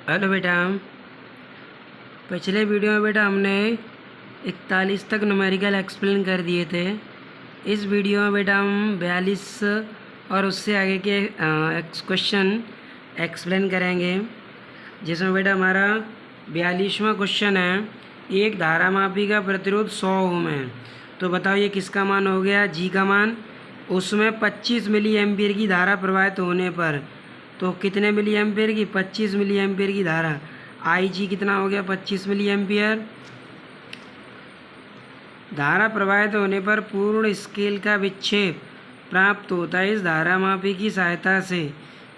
Hello बेटा। पिछले video में बेटा हमने 41 तक न्यूमेरिकल एक्सप्लेन कर दिए थे। इस वीडियो में बेटा हम 42 और उससे आगे के क्वेश्चन एक्सप्लेन करेंगे, जिसमें बेटा हमारा 42वां क्वेश्चन है, एक धारामापी का प्रतिरोध 100 ओम है, तो बताओ ये किसका मान हो गया, जी का मान। उसमें 25 मिली एम्पियर की धारा प्रवाहित होने पर, तो कितने मिली एम्पियर की, 25 मिली एम्पियर की धारा, आई जी कितना हो गया, 25 मिली एम्पियर। धारा प्रवाहित होने पर पूर्ण स्केल का विक्षेप प्राप्त होता है। इस धारामापी की सहायता से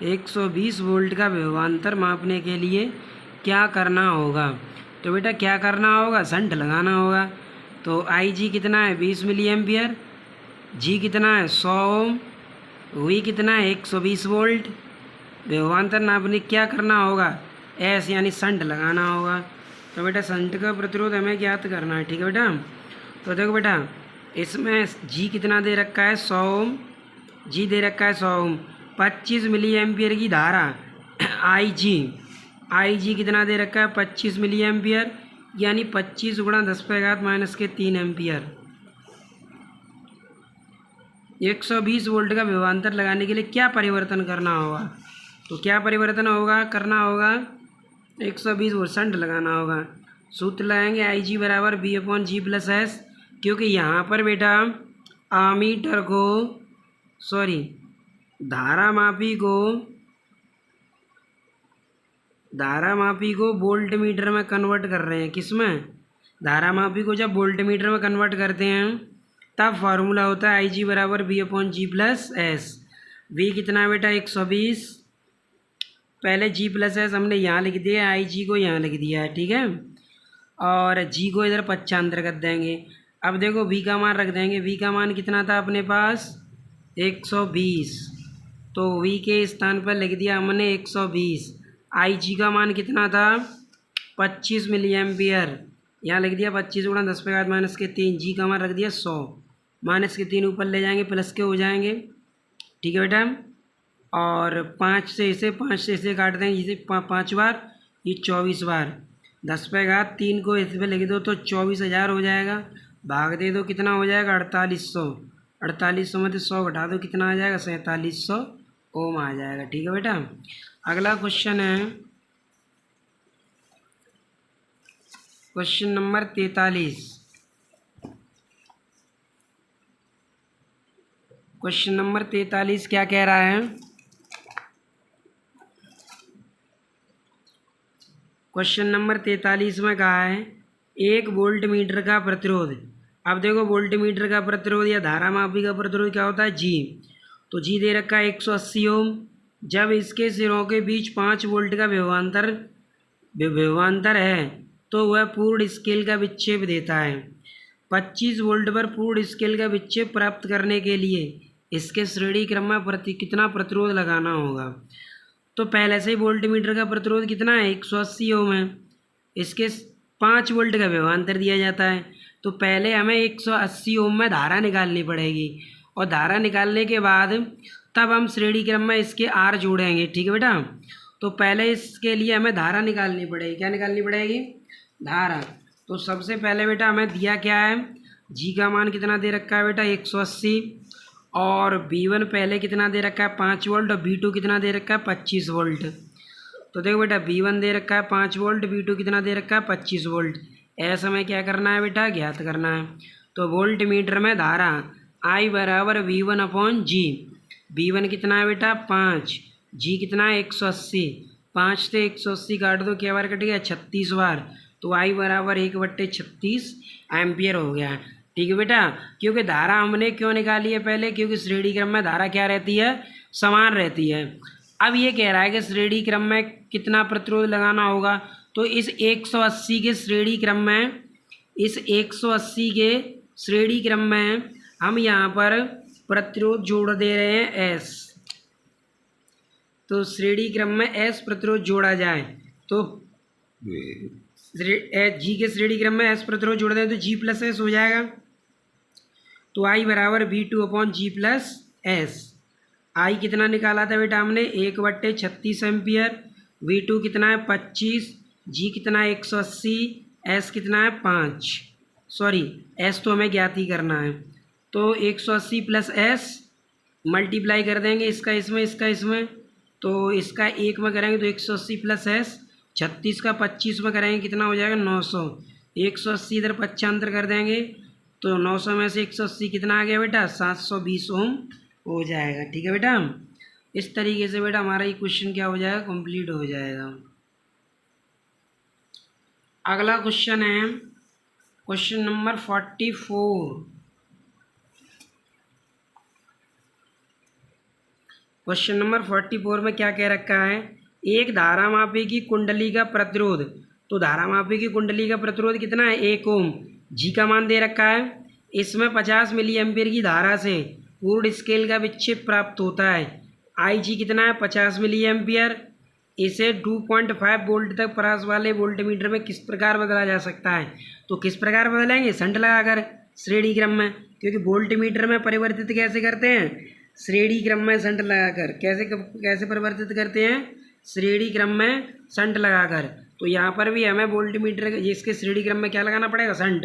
120 वोल्ट का विभवांतर मापने के लिए क्या करना होगा। तो बेटा क्या करना होगा, शंट लगाना होगा। तो आई जी कितना है, 20 मिली एम्पियर, जी कितना है 100 ओम, वी कितना है 120 वोल्ट। विभवांतर नापने क्या करना होगा, एस यानी शंट लगाना होगा। तो बेटा शंट का प्रतिरोध हमें ज्ञात करना है, ठीक है बेटा। तो देखो बेटा इसमें जी कितना दे रखा है, 100 ओम, जी दे रखा है 100 ओम, 25 मिली एम्पियर की धारा आई जी कितना दे रखा है, 25 मिली एम्पियर, यानी 25 गुणा 10⁻³ एम्पियर। 120 वोल्ट का विभवांतर लगाने के लिए क्या परिवर्तन करना होगा। तो क्या परिवर्तन होगा, करना होगा 120 वोल्ट शंट लगाना होगा। सूत्र लगाएंगे आई जी बराबर B/G+S, क्योंकि यहाँ पर बेटा आमीटर को धारामापी को वोल्ट मीटर में कन्वर्ट कर रहे हैं। किस में, धारामापी को जब वोल्ट मीटर में कन्वर्ट करते हैं तब फार्मूला होता है आई जी बराबर B/G+S। वी कितना है बेटा 120, पहले G+S हमने यहाँ लिख दिया, आई जी को यहाँ लिख दिया है, ठीक है। और जी को इधर 95 कर देंगे। अब देखो वी का मान रख देंगे, वी का मान कितना था अपने पास 120, तो वी के स्थान पर लिख दिया हमने 120। आई जी का मान कितना था 25 मिली एम्पियर, यहाँ लिख दिया 25 गुणा 10⁻³ जी का मान रख दिया 100, -3 ऊपर ले जाएंगे प्लस के हो जाएंगे, ठीक है बेटा। और 5 से इसे काट देंगे, इसे 5 बार, ये 24 बार, 10⁻³ को इस पर लिख दो तो 24,000 हो जाएगा, भाग दे दो कितना हो जाएगा 4800, 4800 में से 100 घटा दो कितना आ जाएगा 4700 ओम आ जाएगा, ठीक है बेटा। अगला क्वेश्चन है क्वेश्चन नंबर 43। क्वेश्चन नंबर 43 क्या कह रहा है, क्वेश्चन नंबर 43 में कहा है एक वोल्ट मीटर का प्रतिरोध। अब देखो वोल्ट मीटर का प्रतिरोध या धारामापी का प्रतिरोध क्या होता है, जी। तो जी दे रखा है 180 ओम, जब इसके सिरों के बीच 5 वोल्ट का विभवांतर है तो वह पूर्ण स्केल का विक्षेप देता है। 25 वोल्ट पर पूर्ण स्केल का विक्षेप प्राप्त करने के लिए इसके श्रेणी क्रम में कितना प्रतिरोध लगाना होगा। तो पहले से ही वोल्ट मीटर का प्रतिरोध कितना है 180 ओम है, इसके 5 वोल्ट का विभवांतर दिया जाता है, तो पहले हमें 180 ओम में धारा निकालनी पड़ेगी, और धारा निकालने के बाद तब हम श्रेणी क्रम में इसके आर जोड़ेंगे, ठीक है बेटा। तो पहले इसके लिए हमें धारा निकालनी पड़ेगी, क्या निकालनी पड़ेगी, धारा। तो सबसे पहले बेटा हमें दिया क्या है, जी का मान कितना दे रखा है बेटा 180, और B1 पहले कितना दे रखा है 5 वोल्ट, और B2 कितना दे रखा है 25 वोल्ट। तो देखो बेटा B1 दे रखा है 5 वोल्ट, B2 कितना दे रखा है 25 वोल्ट। ऐसा हमें क्या करना है बेटा, ज्ञात करना है। तो वोल्ट मीटर में धारा I बराबर V1/G। B1 कितना है बेटा 5, G कितना है 180, 5 से 180 काट दो, क्या बार कट गया 36 बार, तो I बराबर 1/36 एम्पियर हो गया, ठीक है बेटा। क्योंकि धारा हमने क्यों निकाली है पहले, क्योंकि श्रेणी क्रम में धारा क्या रहती है, समान रहती है। अब ये कह रहा है कि श्रेणी क्रम में कितना प्रतिरोध लगाना होगा, तो इस 180 के श्रेणी क्रम में, इस 180 के श्रेणी क्रम में हम यहाँ पर प्रतिरोध जोड़ दे रहे हैं एस। तो श्रेणी क्रम में एस प्रतिरोध जोड़ा जाए तो जी के श्रेणी क्रम में एस प्रतिरोध जोड़ दें तो G+S हो जाएगा। तो आई बराबर V2/G+S। आई कितना निकाला था बेटा हमने 1/36 एम्पियर, V2 कितना है 25, G कितना है 180, S कितना है 5, सॉरी S तो हमें ज्ञात ही करना है। तो 180 प्लस S मल्टीप्लाई कर देंगे इसका इसमें, तो इसका 1 में करेंगे तो 180 प्लस S, 36 का 25 में करेंगे कितना हो जाएगा 900, 180 इधर 95 कर देंगे तो 900 में से 180 कितना आ गया बेटा 720 ओम हो जाएगा। ठीक है बेटा, इस तरीके से बेटा हमारा ये क्वेश्चन क्या हो जाएगा कंप्लीट हो जाएगा। अगला क्वेश्चन है क्वेश्चन नंबर 44। क्वेश्चन नंबर 44 में क्या कह रखा है, एक धारामापी की कुंडली का प्रतिरोध, तो धारामापी की कुंडली का प्रतिरोध कितना है 1 ओम, जी का मान दे रखा है, इसमें 50 मिली एम्पियर की धारा से पूर्ण स्केल का विक्षेप प्राप्त होता है, आई जी कितना है 50 मिली एम्पियर, इसे 2.5 वोल्ट तक परास वाले वोल्टमीटर में किस प्रकार बदला जा सकता है। तो किस प्रकार बदलेंगे, शंट लगाकर श्रेणी क्रम में, क्योंकि वोल्टमीटर में परिवर्तित कैसे करते हैं श्रेणी क्रम में शंट लगाकर, कैसे परिवर्तित करते हैं श्रेणी क्रम में शंट लगाकर। तो यहाँ पर भी हमें वोल्टमीटर इसके श्रेणी क्रम में क्या लगाना पड़ेगा शंट।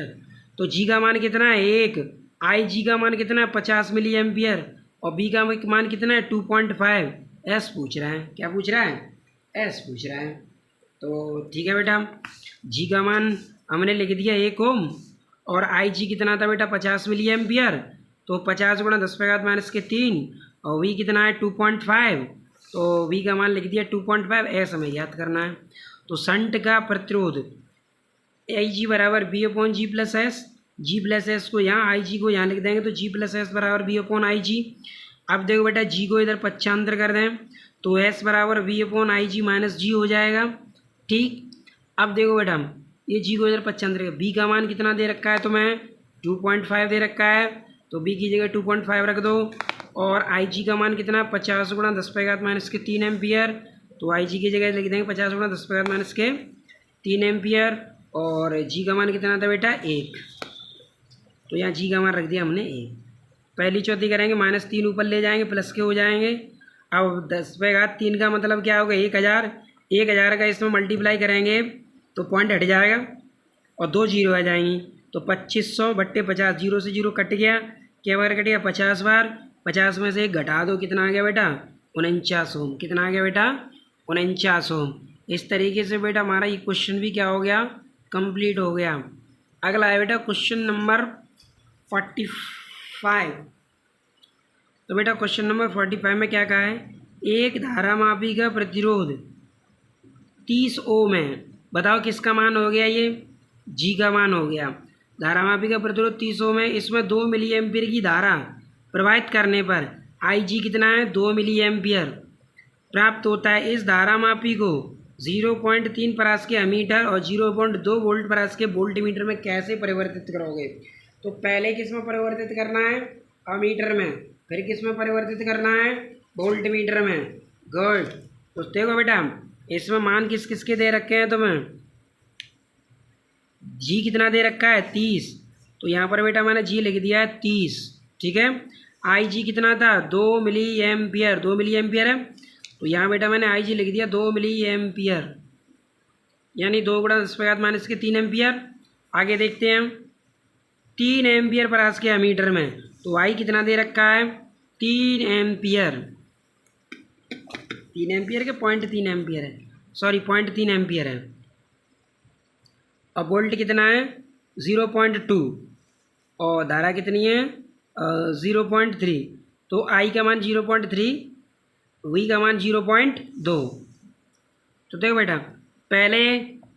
तो जी का मान कितना है 1, आई जी का मान कितना है 50 मिली एम्पियर और बी का मान कितना है 2.5, एस पूछ रहा है, क्या पूछ रहा है एस पूछ रहा है। तो ठीक है बेटा, जी का मान हमने लिख दिया 1 ओम और आई जी कितना था बेटा 50 मिली एम्पियर, तो 50 गुणा 10⁻³ और वी कितना है 2.5, तो वी का मान लिख दिया 2.5, एस हमें याद करना है। तो शंट का प्रतिरोध आई जी बराबर बी अपॉन जी प्लस एस, जी प्लस एस को यहाँ आई जी को यहाँ लिख देंगे तो जी प्लस एस बराबर बी अपॉन आई जी। अब देखो बेटा जी को इधर 95 कर दें तो एस बराबर V upon I G minus G हो जाएगा। ठीक, अब देखो बेटा ये जी को इधर 95, बी का मान कितना दे रखा है तो मैं 2.5 दे रखा है, तो बी की जगह 2.5 रख दो और आई जी का मान कितना 50 गुणा 10⁻³ एम्पियर, तो आई जी की जगह लिख देंगे 50 गुणा 10⁻³ एम्पियर और जी का मान कितना था बेटा 1, तो यहाँ जी का मान रख दिया हमने 1। पहली चौथी करेंगे -3 ऊपर ले जाएंगे प्लस के हो जाएंगे। अब 10⁻³ का मतलब क्या होगा 1000, 1000 का इसमें मल्टीप्लाई करेंगे तो पॉइंट हट जाएगा और 2 जीरो आ जाएंगी, तो 2500 बट्टे 50, 0 से 0 कट गया, क्या बार कट गया 50 बार, 50 में से 1 घटा दो कितना आ गया बेटा 49 ओम, कितना आ गया बेटा 49 ओम। इस तरीके से बेटा हमारा ये क्वेश्चन भी क्या हो गया कंप्लीट हो गया। अगला है बेटा क्वेश्चन नंबर 45। तो बेटा क्वेश्चन नंबर 45 में क्या कहा है, एक धारामापी का प्रतिरोध 30 ओम है, बताओ किसका मान हो गया ये जी का मान हो गया। धारामापी का प्रतिरोध 30 ओम है, इसमें 2 मिली एम्पियर की धारा प्रवाहित करने पर आई जी कितना है 2 मिली एम्पियर प्राप्त होता है। इस धारामापी को 0.3 परास के अमीटर और 0.2 वोल्ट परास के वोल्टमीटर में कैसे परिवर्तित करोगे। तो पहले किस में परिवर्तित करना है अमीटर में, फिर किस में परिवर्तित करना है वोल्टमीटर में। गुड, तो देखो बेटा इसमें मान किस किस के दे रखे हैं तुम्हें, जी कितना दे रखा है 30, तो यहाँ पर बेटा मैंने जी लिख दिया है 30। ठीक है, आई जी कितना था 2 मिली एम्पियर, 2 मिली एम्पियर है, तो यहाँ बेटा मैंने आई जी लिख दिया 2 मिली एम्पियर, यानी 2 गुणा 10⁻³ एम्पियर। आगे देखते हैं 3 एम्पियर परास के अमीटर में, तो आई कितना दे रखा है 3 एम्पियर, 3 एम्पियर के 0.3 एम्पियर है, सॉरी 0.3 एम्पियर है। अब वोल्ट कितना है 0.2 और धारा कितनी है 0.3, तो आई का मान 0.3, वी का मान 0.2। तो देखो बेटा पहले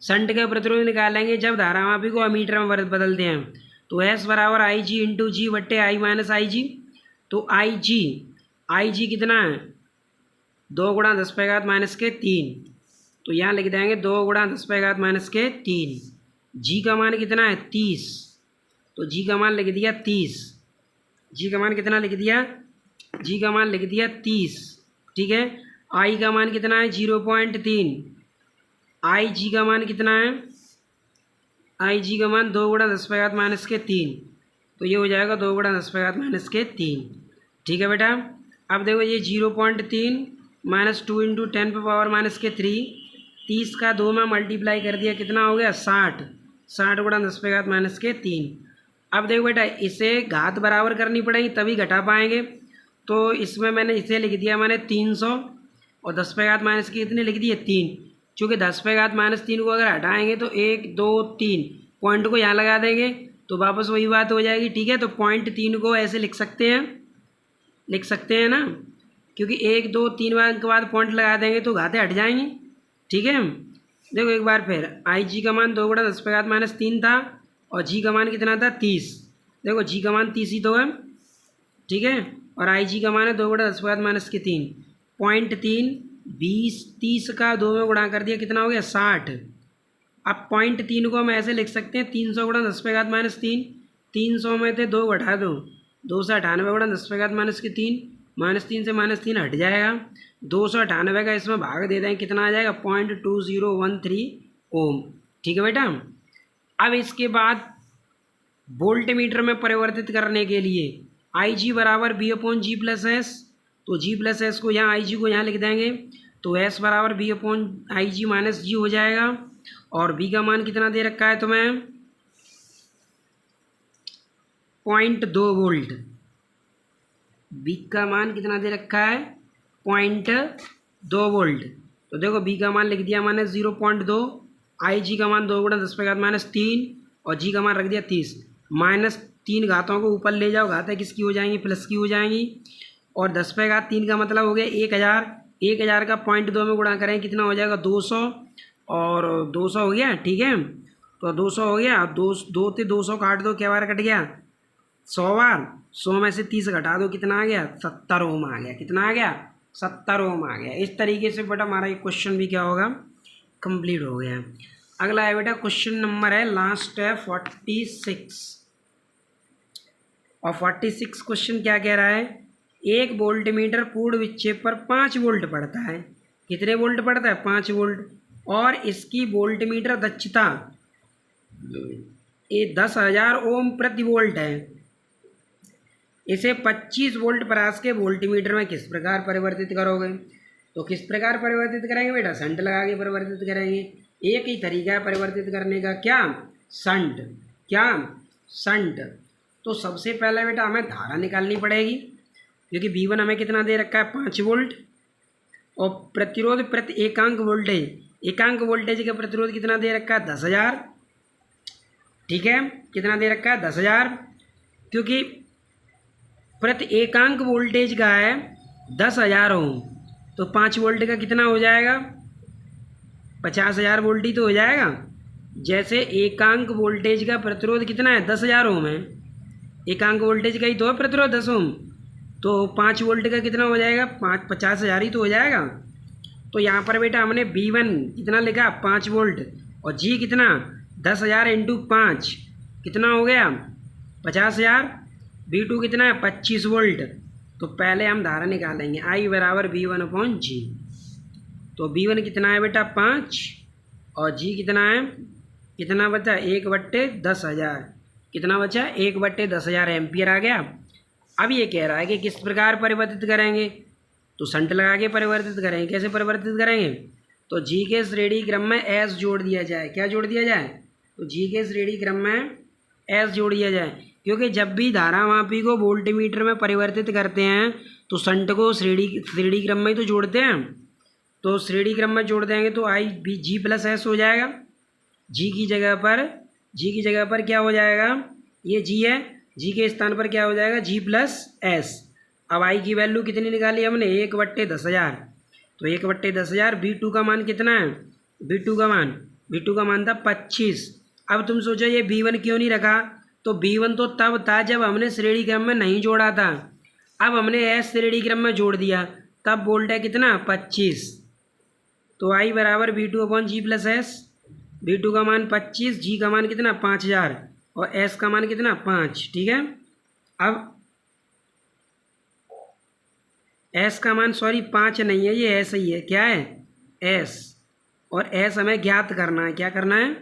शंट का प्रतिरोध निकालेंगे जब धारामापी को अमीटर में बदलते हैं, तो एस बराबर आई जी इंटू जी बट्टे आई माइनस आई जी। तो आई जी कितना है 2 गुणा 10⁻³ तो यहाँ लिख देंगे 2 गुणा 10⁻³ जी का मान कितना है 30, तो जी का मान लिख दिया 30, जी का मान कितना लिख दिया, जी का मान लिख दिया 30। ठीक है, आई का मान कितना है 0.3, आई जी का मान कितना है, आई जी का मान 2 गुणा 10⁻³ तो ये हो जाएगा 2 गुणा 10⁻³ ठीक है बेटा। अब देखो ये 0.3 -2 × 10⁻³ 30 का 2 में मल्टीप्लाई कर दिया, कितना हो गया 60। 60 गुणा 10⁻³ अब देखो बेटा इसे घात बराबर करनी पड़ेगी तभी घटा पाएंगे। तो इसमें मैंने इसे लिख दिया मैंने 300 और 10⁻³ कितने लिख दिए 3। चूँकि 10⁻³ को अगर हटाएंगे तो 1 2 3 पॉइंट को यहाँ लगा देंगे तो वापस वही बात हो जाएगी। ठीक है, तो पॉइंट 3 को ऐसे लिख सकते हैं ना, क्योंकि 1 2 3 बार के बाद पॉइंट लगा देंगे तो घातें हट जाएंगी। ठीक है, देखो एक बार फिर आई जी का मान 2 गुणा 10⁻³ था और जी का मान कितना था 30। देखो जी का मान 30 ही तो है। ठीक है, और आई जी का मान है 2 गुणा 10⁻³ पॉइंट 3 20 30 का 2 में गुणा कर दिया, कितना हो गया 60। अब पॉइंट 3 को हम ऐसे लिख सकते हैं 300 गुणा 10⁻³ 300 में थे 2 घटा दो, 2 से 98 गुणा 10⁻³ -3 से -3 हट जाएगा। 298 का इसमें भाग दे दें, कितना आ जाएगा 0.2013 ओम। ठीक है बेटा, अब इसके बाद वोल्ट मीटर में परिवर्तित करने के लिए आई जी बराबर B/G प्लस एस, तो G प्लस एस को यहाँ आई जी को यहाँ लिख देंगे तो S बराबर B/IG माइनस जी हो जाएगा। और B का मान कितना दे रखा है तुम्हें 0.2 वोल्ट। B का मान कितना दे रखा है 0.2 वोल्ट। तो देखो B का मान लिख दिया मैंने 0.2, IG का मान 2 गुणा 10⁻³ और G का मान रख दिया 30। -3 घातों को ऊपर ले जाओ, घातें किसकी हो जाएंगी प्लस की हो जाएंगी। और 10⁻³ का मतलब हो गया 1000। 1000 का 0.2 में गुणा करें कितना हो जाएगा 200 और 200 हो गया। ठीक है, तो 200 हो गया, 2 से 200 काट दो, क्या बार कट गया 100 बार। 100 में से 30 घटा दो, कितना आ गया 70 ओम आ गया। कितना आ गया 70 ओम आ गया। इस तरीके से बेटा हमारा ये क्वेश्चन भी क्या होगा कंप्लीट हो गया। अगला है बेटा क्वेश्चन नंबर है लास्ट है 46। और 46 क्वेश्चन क्या कह रहा है, एक वोल्ट मीटर पूर्ण विक्षेप पर 5 वोल्ट पड़ता है। कितने वोल्ट पड़ता है 5 वोल्ट। और इसकी वोल्ट मीटर दक्षता ये 10,000 ओम प्रति वोल्ट है। इसे 25 वोल्ट परास के वोल्टमीटर में किस प्रकार परिवर्तित करोगे। तो किस प्रकार परिवर्तित करेंगे बेटा, शंट लगा के परिवर्तित करेंगे। एक ही तरीका है परिवर्तित करने का, क्या शंट। क्या शंट। तो सबसे पहले बेटा हमें धारा निकालनी पड़ेगी, क्योंकि V1 हमें कितना दे रखा है 5 वोल्ट और प्रतिरोध प्रति एकांक वोल्टेज का प्रतिरोध कितना दे रखा है 10,000। ठीक है, कितना दे रखा है 10,000, क्योंकि प्रति एकांक वोल्टेज का है 10,000 ओम। तो 5 वोल्ट का कितना हो जाएगा 50,000 वोल्ट ही तो हो जाएगा। जैसे एकांक वोल्टेज का प्रतिरोध कितना है 10,000 ओम है, एकांक वोल्टेज का ही तो है प्रतिरोध 10 ओम, तो 5 वोल्ट का कितना हो जाएगा 50,000 ही तो हो जाएगा। तो यहाँ पर बेटा हमने V1 कितना लिखा 5 वोल्ट और G कितना 10,000 × 5 कितना हो गया 50,000। V2 कितना है 25 वोल्ट। तो पहले हम धारा निकालेंगे I बराबर V1/G। तो V1 कितना है बेटा 5 और G कितना है, कितना बचा 1/10,000। कितना बचा 1/10,000 एम्पियर आ गया। अब ये कह रहा है कि किस प्रकार परिवर्तित करेंगे, तो शंट लगा के परिवर्तित करेंगे। कैसे परिवर्तित करेंगे, तो G के श्रेणी क्रम में S जोड़ दिया जाए। क्या जोड़ दिया जाए, तो G के श्रेणी क्रम में S जोड़ दिया जाए, क्योंकि जब भी धारामापी को वोल्टमीटर में परिवर्तित करते हैं तो शंट को श्रेणी क्रम में ही तो जोड़ते हैं। तो श्रेणी क्रम में जोड़ देंगे तो G प्लस S हो जाएगा। G की जगह पर क्या हो जाएगा, ये G है, G के स्थान पर क्या हो जाएगा G प्लस S। अब I की वैल्यू कितनी निकाली हमने 1/10,000। तो 1/10,000 V2 का मान कितना है, V2 का मान था 25। अब तुम सोचो ये V1 क्यों नहीं रखा, तो V1 तो तब था जब हमने श्रेणी क्रम में नहीं जोड़ा था। अब हमने S श्रेणी क्रम में जोड़ दिया, तब वोल्ट है कितना 25। तो I बराबर V2/G प्लस S। V2 का मान 25, G का मान कितना 5,000 और S का मान कितना 5। ठीक है, अब S का मान 5 नहीं है, ये S ही है। क्या है S, और S हमें ज्ञात करना है। क्या करना है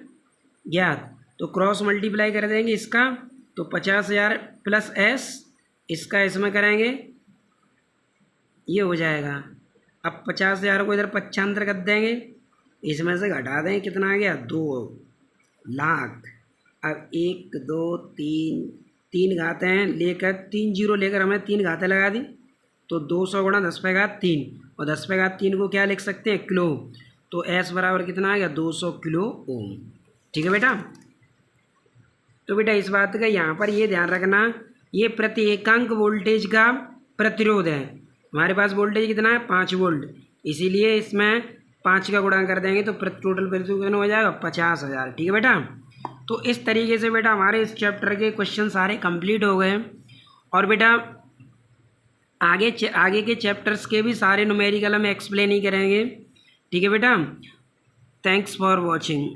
ज्ञात। तो क्रॉस मल्टीप्लाई कर देंगे इसका, तो 50,000 प्लस S, इसका इसमें करेंगे ये हो जाएगा। अब 50,000 को इधर 95 कर देंगे इसमें से घटा दें, कितना आ गया 2 लाख। अब 1 2 3, 3 घाते हैं लेकर 3 जीरो लेकर हमें 3 घाते लगा दी, तो 200 गुणा 10⁻3, और 10⁻3 को क्या लिख सकते हैं, किलो। तो एस बराबर कितना आ गया 200 किलो ओम। ठीक है बेटा। तो बेटा इस बात का यहाँ पर ये ध्यान रखना, ये प्रति एकांक वोल्टेज का प्रतिरोध है। हमारे पास वोल्टेज कितना है 5 वोल्ट, इसीलिए इसमें 5 का गुणा कर देंगे तो टोटल प्रतिरोध कितना हो जाएगा 50,000। ठीक है बेटा। तो इस तरीके से बेटा हमारे इस चैप्टर के क्वेश्चन सारे कंप्लीट हो गए। और बेटा आगे के चैप्टर्स के भी सारे न्यूमेरिकल हम एक्सप्लेन ही करेंगे। ठीक है बेटा। Thanks for watching.